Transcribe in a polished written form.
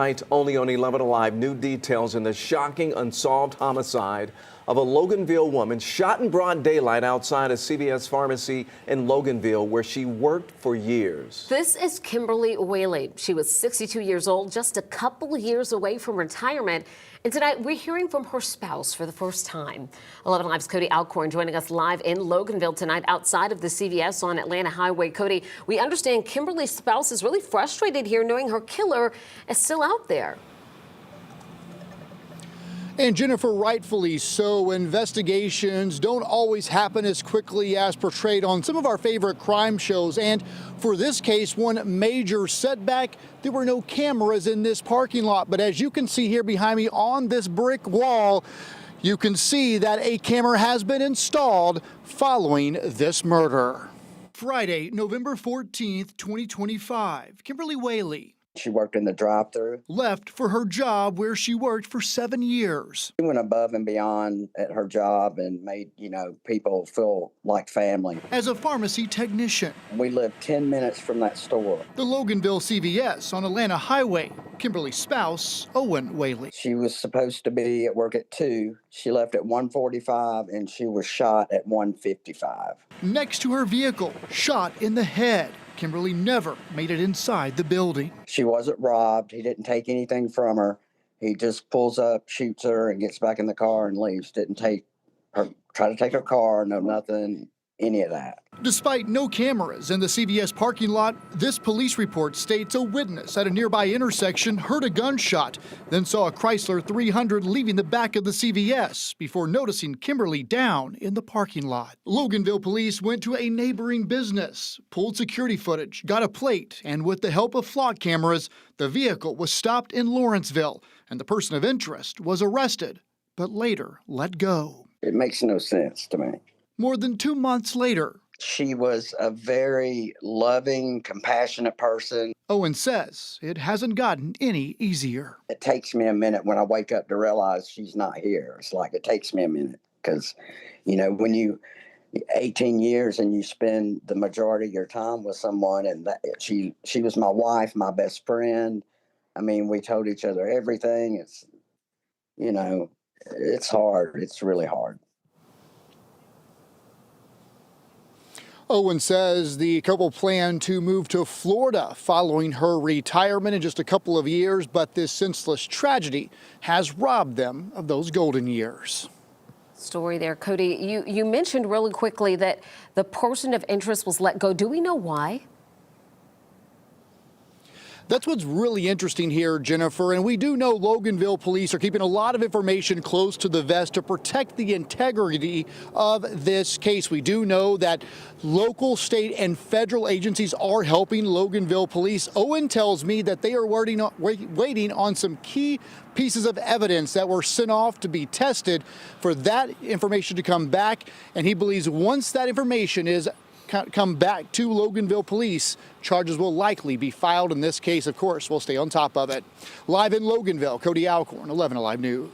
Tonight, only on 11 Alive, new details in the shocking unsolved homicide of a Loganville woman shot in broad daylight outside a CVS pharmacy in Loganville, where she worked for years. This is Kimberly Whaley. She was 62 years old, just a couple years away from retirement. And tonight, we're hearing from her spouse for the first time. 11 Alive's Cody Alcorn joining us live in Loganville tonight outside of the CVS on Atlanta Highway. Cody, we understand Kimberly's spouse is really frustrated here knowing her killer is still out there. And Jennifer, rightfully so. Investigations don't always happen as quickly as portrayed on some of our favorite crime shows. And for this case, one major setback, there were no cameras in this parking lot. But as you can see here behind me on this brick wall, you can see that a camera has been installed following this murder. Friday, November 14th, 2025, Kimberly Whaley. She worked in the drive-thru. Left for her job where she worked for 7 years. She went above and beyond at her job and made, people feel like family. As a pharmacy technician. We lived 10 minutes from that store. The Loganville CVS on Atlanta Highway. Kimberly's spouse, Owen Whaley. She was supposed to be at work at 2. She left at 1:45 and she was shot at 1:55. Next to her vehicle, shot in the head. Kimberly never made it inside the building. She wasn't robbed. He didn't take anything from her. He just pulls up, shoots her, and gets back in the car and leaves. Didn't take her, try to take her car, no nothing, any of that. Despite no cameras in the CVS parking lot, this police report states a witness at a nearby intersection heard a gunshot, then saw a Chrysler 300 leaving the back of the CVS before noticing Kimberly down in the parking lot. Loganville police went to a neighboring business, pulled security footage, got a plate, and with the help of flock cameras, the vehicle was stopped in Lawrenceville, and the person of interest was arrested, but later let go. It makes no sense to me. More than 2 months later, she was a very loving, compassionate person. Owen says it hasn't gotten any easier. It takes me a minute when I wake up to realize she's not here. It's like it takes me a minute because, when you 18 years and you spend the majority of your time with someone, and she was my wife, my best friend. I mean, we told each other everything. It's, it's hard. It's really hard. Owen says the couple plan to move to Florida following her retirement in just a couple of years, but this senseless tragedy has robbed them of those golden years. Story there, Cody. You mentioned really quickly that the person of interest was let go. Do we know why? That's what's really interesting here, Jennifer. And we do know Loganville police are keeping a lot of information close to the vest to protect the integrity of this case. We do know that local, state, and federal agencies are helping Loganville police. Owen tells me that they are waiting on some key pieces of evidence that were sent off to be tested for that information to come back. And he believes once that information is come back to Loganville police, charges will likely be filed in this case. Of course, we'll stay on top of it. Live in Loganville, Cody Alcorn, 11 Alive News.